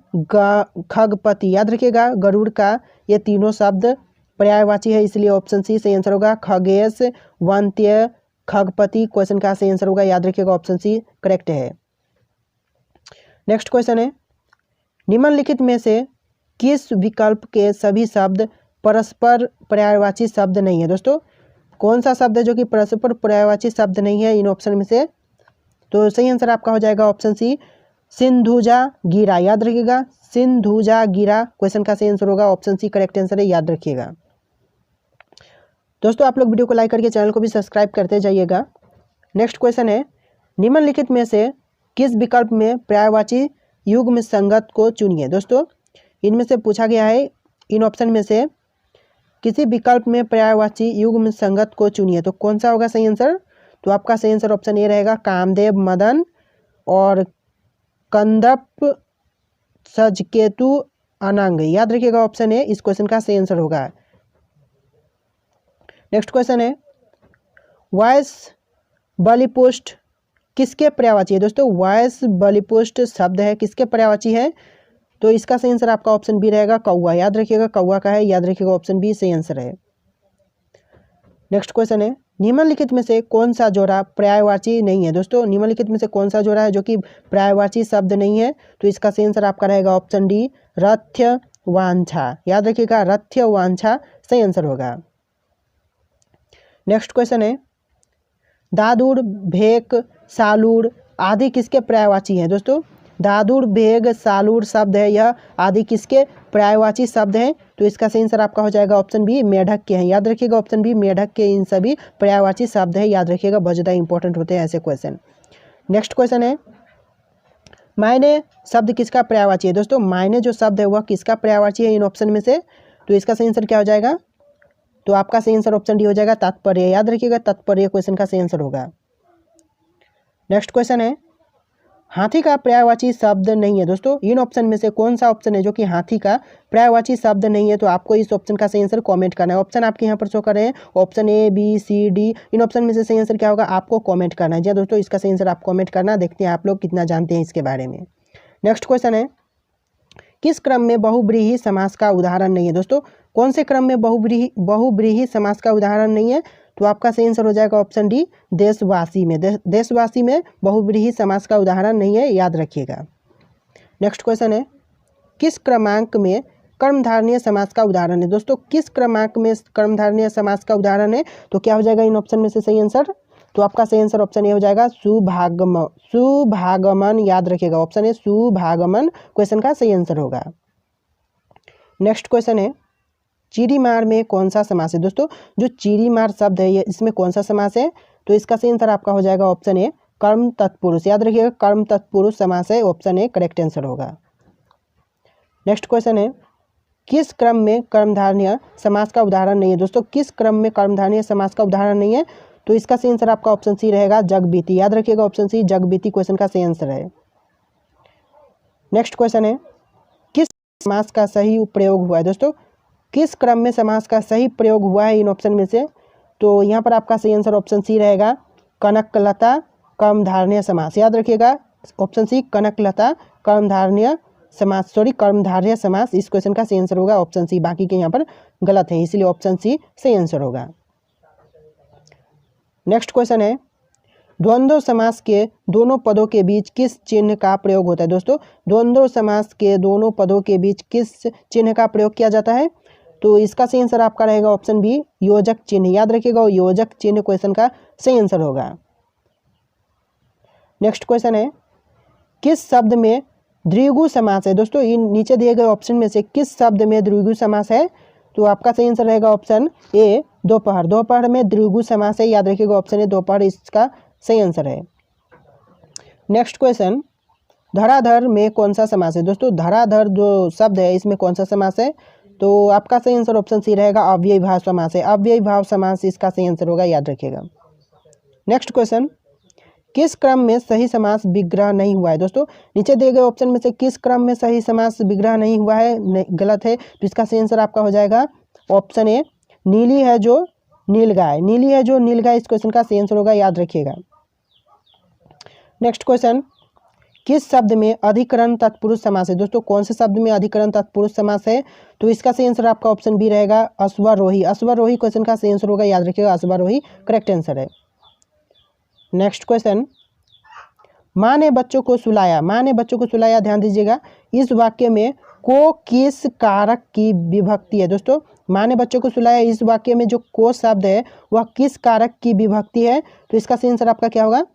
खगपति। याद रखिएगा गरुड़ का ये तीनों शब्द पर्यायवाची है, इसलिए ऑप्शन सी सही आंसर होगा। खगेश, वैन्त्य, खगपति क्वेश्चन का सही आंसर होगा। याद रखिएगा ऑप्शन सी करेक्ट है। नेक्स्ट क्वेश्चन है, निम्नलिखित में से किस विकल्प के सभी शब्द परस्पर पर्यायवाची शब्द नहीं है? दोस्तों कौन सा शब्द है जो कि परस्पर पर्यायवाची शब्द नहीं है इन ऑप्शन में से? तो सही आंसर आपका हो जाएगा ऑप्शन सी सिंधुजा गिरा। याद रखिएगा सिंधुजा गिरा क्वेश्चन का सही आंसर होगा। ऑप्शन सी करेक्ट आंसर है, याद रखिएगा। दोस्तों आप लोग वीडियो को लाइक करके चैनल को भी सब्सक्राइब करते जाइएगा। नेक्स्ट क्वेश्चन है, निम्नलिखित में से किस विकल्प में पर्यायवाची युग्म संगत को चुनिए? दोस्तों इनमें से पूछा गया है इन ऑप्शन में से किसी विकल्प में पर्यायवाची युग्म संगत को चुनिए, तो कौन सा होगा सही आंसर? तो आपका सही आंसर ऑप्शन ए रहेगा कामदेव, मदन और कंदप, सजकेतु, अनंग। याद रखिएगा ऑप्शन ए इस क्वेश्चन का सही आंसर होगा। नेक्स्ट क्वेश्चन है, वायस बलिपुष्ट किसके पर्यायवाची है? दोस्तों वायस बलिपुष्ट शब्द है किसके पर्यायवाची है? तो इसका सही आंसर आपका ऑप्शन बी रहेगा कौवा। याद रखिएगा कौवा का है, याद रखिएगा ऑप्शन बी सही आंसर है। नेक्स्ट क्वेश्चन है, निम्नलिखित में से कौन सा जोड़ा पर्यायवाची नहीं है? दोस्तों निम्नलिखित में से कौन सा जोड़ा है जो कि पर्यायवाची शब्द नहीं है? तो इसका सही आंसर आपका रहेगा ऑप्शन डी रथ्य वांछा। याद रखिएगा रथ्य वांछा सही आंसर होगा। नेक्स्ट क्वेश्चन है, दादुड़, भेक, सालूर आदि किसके पर्यायवाची हैं? दोस्तों दादुड़, भेग, सालूर शब्द है यह आदि किसके पर्यायवाची शब्द हैं? तो इसका सही आंसर आपका हो जाएगा ऑप्शन बी मेढक के हैं। याद रखिएगा ऑप्शन बी मेढक के इन सभी पर्यायवाची शब्द है, याद रखिएगा बहुत ज़्यादा इंपॉर्टेंट होते हैं ऐसे क्वेश्चन। नेक्स्ट क्वेश्चन है, मायने शब्द किसका पर्यायवाची है? दोस्तों मायने जो शब्द है वह किसका पर्यायवाची है इन ऑप्शन में से? तो इसका सही आंसर क्या हो जाएगा? तो आपका सही आंसर ऑप्शन डी हो जाएगा तात्पर्य। याद रखिएगा तात्पर्य क्वेश्चन का सही आंसर होगा। नेक्स्ट क्वेश्चन है, हाथी का पर्यायवाची शब्द नहीं है। दोस्तों इन ऑप्शन में से कौन सा ऑप्शन है जो कि हाथी का पर्यायवाची शब्द नहीं है? तो आपको इस ऑप्शन का सही आंसर कमेंट करना है। ऑप्शन आपके यहाँ पर शो कर रहे हैं, option A, B, C, D. इन ऑप्शन में से सही आंसर क्या होगा आपको कमेंट करना है। जी दोस्तों इसका सही आंसर आप कमेंट करना, देखते हैं आप लोग कितना जानते हैं इसके बारे में। नेक्स्ट क्वेश्चन है, किस क्रम में बहुव्रीहि समास का उदाहरण नहीं है? दोस्तों कौन से क्रम में बहुव्रीहि समास का उदाहरण नहीं है? तो आपका सही आंसर हो जाएगा ऑप्शन डी देशवासी में। देशवासी में बहुव्रीहि समास का उदाहरण नहीं है, याद रखिएगा। नेक्स्ट क्वेश्चन है, किस क्रमांक में कर्मधारनीय समास का उदाहरण है? दोस्तों किस क्रमांक में कर्मधारनीय समास का उदाहरण है? तो क्या हो जाएगा इन ऑप्शन में से सही आंसर? तो आपका सही आंसर ऑप्शन ए हो जाएगा सुभागमन। याद रखिएगा ऑप्शन ए सुभागमन क्वेश्चन का सही आंसर होगा। नेक्स्ट क्वेश्चन है, चीरीमार में कौन सा समास है? दोस्तों जो चीरीमार शब्द है ये इसमें कौन सा समास है? तो इसका सही आंसर आपका हो जाएगा ऑप्शन ए कर्म तत्पुरुष। याद रखिएगा कर्म तत्पुरुष समास है, ऑप्शन ए करेक्ट आंसर होगा। नेक्स्ट क्वेश्चन है, किस क्रम में कर्मधारनीय समास का उदाहरण नहीं है? दोस्तों किस क्रम में कर्मधारनीय समास का उदाहरण नहीं है? तो इसका सही आंसर आपका ऑप्शन सी रहेगा जगबीती। याद रखिएगा ऑप्शन सी जगबीती क्वेश्चन का सही आंसर है। नेक्स्ट क्वेश्चन है, किस समास का सही प्रयोग हुआ है? दोस्तों किस क्रम में समास का सही प्रयोग हुआ है इन ऑप्शन में से? तो यहाँ पर आपका सही आंसर ऑप्शन सी रहेगा कनकलता कर्मधारनीय समास। याद रखिएगा ऑप्शन सी कनकलता कर्मधारनीय समास, कर्मधारनीय समास इस क्वेश्चन का सही आंसर होगा ऑप्शन सी। बाकी के यहाँ पर गलत है, इसलिए ऑप्शन सी सही आंसर होगा। नेक्स्ट क्वेश्चन है, द्वंद्व समास के दोनों पदों के बीच किस चिन्ह का प्रयोग होता है? दोस्तों द्वंद्व समास के दोनों पदों के बीच किस चिन्ह का प्रयोग किया जाता है? तो इसका सही आंसर आपका रहेगा ऑप्शन बी योजक चिन्ह। याद रखिएगा योजक चिन्ह क्वेश्चन का सही आंसर होगा। नेक्स्ट क्वेश्चन है, किस शब्द में द्विगु समास है? दोस्तों इन नीचे दिए गए ऑप्शन में से किस शब्द में द्विगु समास है? तो आपका सही आंसर रहेगा ऑप्शन ए दोपहर। दोपहर में द्विगु समास है, याद रखिएगा ऑप्शन ए दोपहर इसका सही आंसर है। नेक्स्ट क्वेश्चन, धराधर में कौन सा समास है? दोस्तों धराधर जो शब्द है इसमें कौन सा समास है? तो आपका सही आंसर ऑप्शन सी रहेगा अव्ययी भाव समास है। अव्ययी भाव समास इसका सही आंसर होगा, याद रखिएगा। नेक्स्ट क्वेश्चन, किस क्रम में सही समास विग्रह नहीं हुआ है। दोस्तों नीचे दिए गए ऑप्शन में से किस क्रम में सही समास विग्रह नहीं हुआ है, गलत है। तो इसका सही आंसर आपका हो जाएगा ऑप्शन ए, नीली है जो नीलगाय। नीली है जो नीलगाय इस क्वेश्चन का सही आंसर होगा, याद रखिएगा। नेक्स्ट क्वेश्चन, किस शब्द में अधिकरण तत्पुरुष समास है। दोस्तों कौन से शब्द में अधिकरण तत्पुरुष समास है। तो इसका सही आंसर आपका ऑप्शन बी रहेगा अश्वारोही। अश्वारोही क्वेश्चन का सही आंसर होगा, याद रखिएगा अश्वारोही करेक्ट आंसर है। नेक्स्ट क्वेश्चन, माँ ने बच्चों को सुलाया। माँ ने बच्चों को सुलाया, ध्यान दीजिएगा। इस वाक्य में को किस कारक की विभक्ति है। दोस्तों माँ ने बच्चों को सुलाया, इस वाक्य में जो को शब्द है वह किस कारक की विभक्ति है। तो इसका सही आंसर आपका क्या होगा।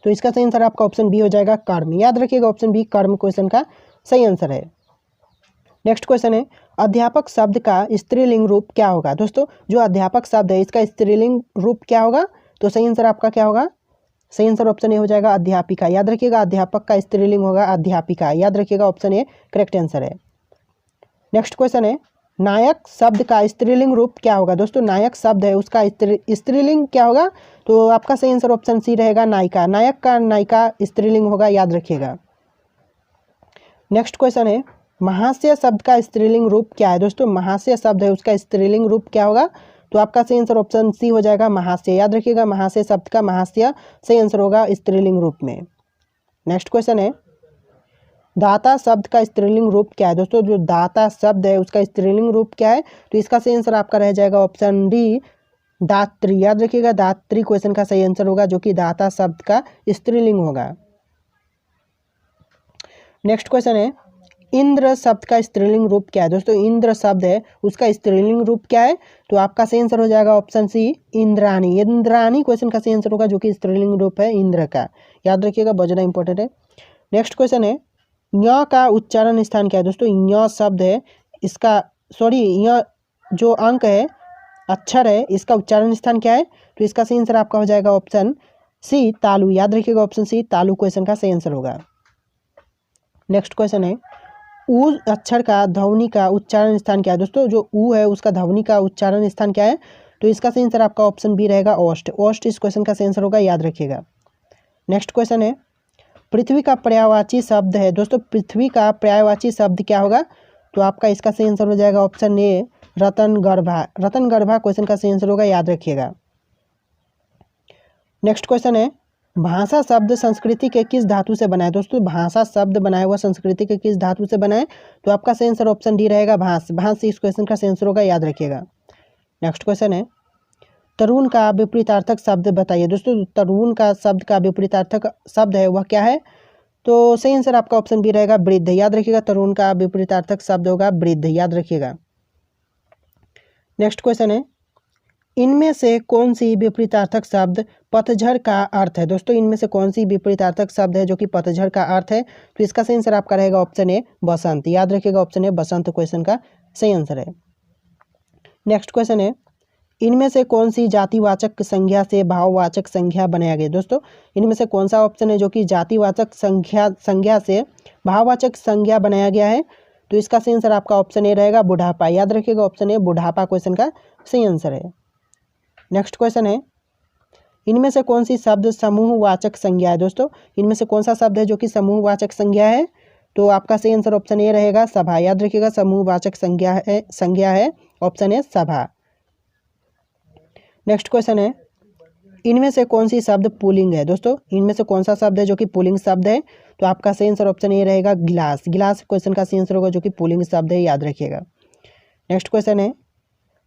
तो इसका सही आंसर आपका ऑप्शन बी हो जाएगा कर्म। याद रखिएगा ऑप्शन बी कर्म क्वेश्चन का सही आंसर है। नेक्स्ट क्वेश्चन है, अध्यापक शब्द का स्त्रीलिंग रूप क्या होगा। दोस्तों जो अध्यापक शब्द है इसका स्त्रीलिंग रूप क्या होगा। तो सही आंसर आपका क्या होगा, सही आंसर ऑप्शन ए हो जाएगा अध्यापिका। याद रखिएगा अध्यापक का स्त्रीलिंग होगा अध्यापिका। याद रखिएगा ऑप्शन ए करेक्ट आंसर है। नेक्स्ट क्वेश्चन है, नायक शब्द का स्त्रीलिंग रूप क्या होगा। दोस्तों नायक शब्द है उसका स्त्रीलिंग क्या होगा। तो आपका सही आंसर ऑप्शन सी रहेगा नायिका। नायक का नायिका स्त्रीलिंग होगा, याद रखिएगा। नेक्स्ट क्वेश्चन है, महाशय शब्द का स्त्रीलिंग रूप क्या है। दोस्तों महाशय शब्द है उसका स्त्रीलिंग रूप क्या होगा। तो आपका सही आंसर ऑप्शन सी हो जाएगा महाशय। याद रखिएगा महाशय शब्द का महाशय सही आंसर होगा स्त्रीलिंग रूप में। नेक्स्ट क्वेश्चन है, दाता शब्द का स्त्रीलिंग रूप क्या है। दोस्तों जो दाता शब्द है उसका स्त्रीलिंग रूप क्या है। तो इसका सही आंसर आपका रह जाएगा ऑप्शन डी दात्री। याद रखिएगा दात्री क्वेश्चन का सही आंसर होगा, जो कि दाता शब्द का स्त्रीलिंग होगा। नेक्स्ट क्वेश्चन है, इंद्र शब्द का स्त्रीलिंग रूप क्या है। दोस्तों इंद्र शब्द है उसका स्त्रीलिंग रूप क्या है। तो आपका सही आंसर हो जाएगा option C Indrani. Indrani question का सही आंसर होगा, जो कि स्त्रीलिंग रूप है इंद्र का। याद रखिएगा बहुत ज़्यादा इंपॉर्टेंट है। नेक्स्ट क्वेश्चन है, य का उच्चारण स्थान क्या है। दोस्तों य शब्द है इसका य जो अंक है अक्षर है इसका उच्चारण स्थान क्या है। तो इसका सही आंसर आपका हो जाएगा ऑप्शन सी तालु। याद रखिएगा ऑप्शन सी तालु क्वेश्चन का सही आंसर होगा। नेक्स्ट क्वेश्चन है, ऊ अक्षर का ध्वनि का उच्चारण स्थान क्या है। दोस्तों जो ऊ है उसका ध्वनि का उच्चारण स्थान क्या है। तो इसका सही आंसर आपका ऑप्शन बी रहेगा ओष्ठ। ओष्ठ इस क्वेश्चन का सही आंसर होगा, याद रखिएगा। नेक्स्ट क्वेश्चन है, पृथ्वी का पर्यायवाची शब्द है। दोस्तों पृथ्वी का पर्यायवाची शब्द क्या होगा। तो आपका इसका सही आंसर हो जाएगा option A Ratan garba. Ratan garba question का सही आंसर होगा, याद रखिएगा। नेक्स्ट क्वेश्चन है, भाषा शब्द संस्कृति के किस धातु से बना है। दोस्तों भाषा शब्द बनाया हुआ संस्कृति के किस धातु से बना है। तो आपका सही आंसर ऑप्शन डी रहेगा भाष। भाष इस क्वेश्चन का सही आंसर होगा, याद रखिएगा। नेक्स्ट क्वेश्चन है, तरुण का विपरीतार्थक शब्द बताइए। दोस्तों तरुण का शब्द का विपरीतार्थक शब्द है वह क्या है। तो सही आंसर आपका ऑप्शन बी रहेगा वृद्ध। याद रखिएगा तरुण का विपरीतार्थक शब्द होगा वृद्ध, याद रखिएगा। नेक्स्ट क्वेश्चन है, इनमें से कौन सी विपरीतार्थक शब्द पतझड़ का अर्थ है। दोस्तों इनमें से कौन सी विपरीतार्थक शब्द है जो कि पतझड़ का अर्थ है। तो इसका सही आंसर आपका रहेगा ऑप्शन ए बसंत। याद रखिएगा ऑप्शन ए बसंत क्वेश्चन का सही आंसर है। नेक्स्ट क्वेश्चन है, इनमें से कौन सी जातिवाचक संज्ञा से भाववाचक संज्ञा बनाया गया। दोस्तों इनमें से कौन सा ऑप्शन है जो कि जातिवाचक संज्ञा से भाववाचक संज्ञा बनाया गया है। तो इसका सही आंसर आपका ऑप्शन ए रहेगा बुढ़ापा। याद रखिएगा ऑप्शन ए बुढ़ापा क्वेश्चन का सही आंसर है। नेक्स्ट क्वेश्चन है, इनमें से कौन सी शब्द समूहवाचक संज्ञा है। दोस्तों इनमें से कौन सा शब्द है जो कि समूहवाचक संज्ञा है। तो आपका सही आंसर ऑप्शन ए रहेगा सभा। याद रखिएगा समूहवाचक संज्ञा है ऑप्शन ए सभा। नेक्स्ट क्वेश्चन है, इनमें से कौन सी शब्द पुल्लिंग है। दोस्तों इनमें से कौन सा शब्द है जो कि पुल्लिंग शब्द है। तो आपका सही आंसर ऑप्शन ए रहेगा गिलास। गिलास क्वेश्चन का सही आंसर होगा, जो कि पुल्लिंग शब्द है, याद रखिएगा। नेक्स्ट क्वेश्चन है,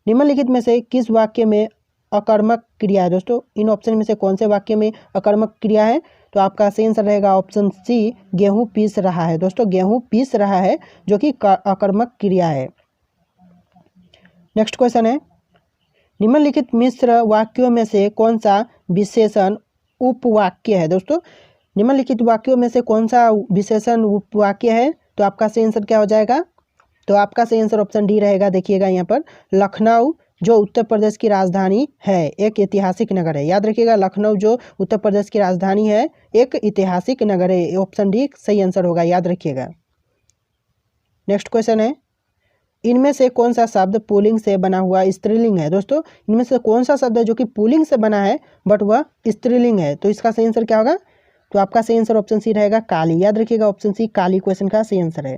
निम्नलिखित में से किस वाक्य में अकर्मक क्रिया है। दोस्तों इन ऑप्शन में से कौन से वाक्य में अकर्मक क्रिया है। तो आपका सही आंसर रहेगा ऑप्शन सी गेहूं पीस रहा है। दोस्तों गेहूं पीस रहा है जो कि अकर्मक क्रिया है। नेक्स्ट क्वेश्चन है, निम्नलिखित मिश्र वाक्यों में से कौन सा विशेषण उपवाक्य है। दोस्तों निम्नलिखित वाक्यों में से कौन सा विशेषण उपवाक्य है। तो आपका सही आंसर क्या हो जाएगा। तो आपका सही आंसर ऑप्शन डी रहेगा। देखिएगा यहाँ पर लखनऊ जो उत्तर प्रदेश की राजधानी है एक ऐतिहासिक नगर है। याद रखिएगा लखनऊ जो उत्तर प्रदेश की राजधानी है एक ऐतिहासिक नगर है। ऑप्शन डी सही आंसर होगा, याद रखिएगा। नेक्स्ट क्वेश्चन है, इनमें से कौन सा शब्द पुल्लिंग से बना हुआ स्त्रीलिंग है? दोस्तों इनमें से कौन सा शब्द है जो कि पुल्लिंग से बना है बट वह स्त्रीलिंग है? तो इसका सही आंसर क्या होगा? तो आपका सही आंसर ऑप्शन सी रहेगा काली। याद रखिएगा ऑप्शन सी काली क्वेश्चन का सही आंसर है।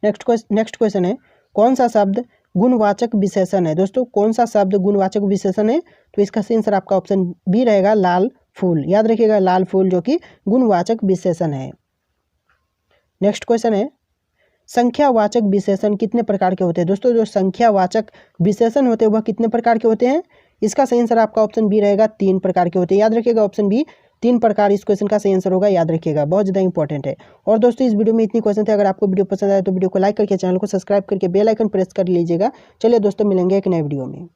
नेक्स्ट क्वेश्चन है, कौन सा शब्द गुणवाचक विशेषण है? दोस्तों कौन सा शब्द गुणवाचक विशेषण है? तो इसका सही आंसर आपका ऑप्शन बी रहेगा लाल फूल। याद रखिएगा लाल फूल जो कि गुणवाचक विशेषण है। नेक्स्ट क्वेश्चन है, संख्यावाचक विशेषण कितने प्रकार के होते हैं? दोस्तों जो संख्यावाचक विशेषण होते हैं वह कितने प्रकार के होते हैं? इसका सही आंसर आपका ऑप्शन बी रहेगा 3 प्रकार के होते हैं। याद रखिएगा ऑप्शन बी 3 प्रकार इस क्वेश्चन का सही आंसर होगा। याद रखिएगा बहुत ज़्यादा इंपॉर्टेंट है। और दोस्तों इस वीडियो में इतनी क्वेश्चन थे। अगर आपको वीडियो पसंद आए तो वीडियो को लाइक करके चैनल को सब्सक्राइब करके बेल आइकन प्रेस कर लीजिएगा। चलिए दोस्तों मिलेंगे एक नए वीडियो में।